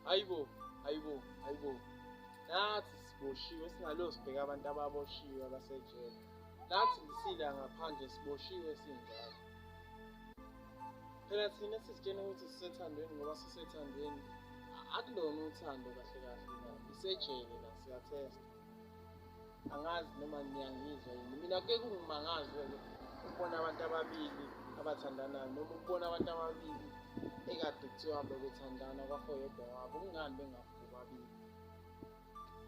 Hayibo. Nathi siboshiwe singalo sibheka abantu ababoshiwe abasejele. Nathi ngisila ngaphandle siboshiwe sinjalo. Phela thina sisitshena ukuthi sisethandweni ngoba sisethandweni. Akulona uthando kahle la. Isejele la siyathesta. Angazi noma niyangizwa yini. Mina kuke kungimangaze-ke ukubona abantu ababili abathandanayo noma ukubona abantu ababili ekade kuthiwa bekuthandana kwafoyedwa wabo. Kungani bengafi bobabili?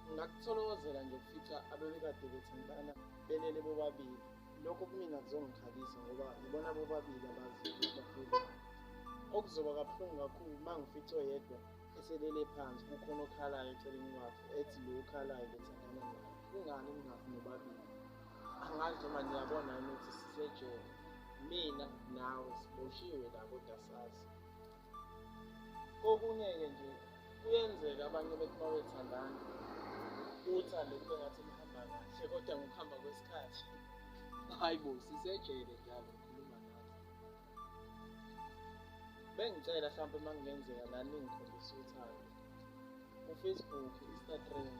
Ngingakuthokozela nje ukufica abebekade bethandana belele bobabili. Lokho kumina kuzongikhalisa ngoba ngibona bobabili abaziyo. Okuzoba kabuhlungu kakhulu uma ngifica oyedwa eselele phansi kukhona okhalayo eceleni kwakhe ethi lo okhalayo bethandana naye. Kungani ningafi nobabili? Angazi noma niyabona yini ukuthi sisejele. Mina nawe siboshiwe la kodwa sazi. Kokunye-ke nje kuyenzeka abanye bethi uma bethandana uthando kube ngathi luhamba kahle kodwa ngokuhamba kwesikhathi. Hayibo, sisejele njalo ngikhuluma nathi. Bengicela mhlawumpe uma kungenzeka nani ngikhombisa uthando. UFacebook, Instagram,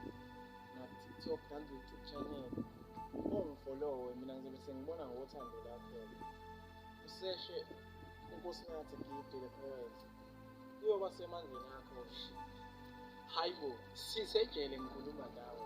na-TikTok nano-YouTube channel. Ungifolowe mina ngizobe sengibona ngothando lakho. Useshe uNkosinathi Gift the Poet. Kuyoba semandleni akho. Hayibo, sisejele ngikhuluma nawe.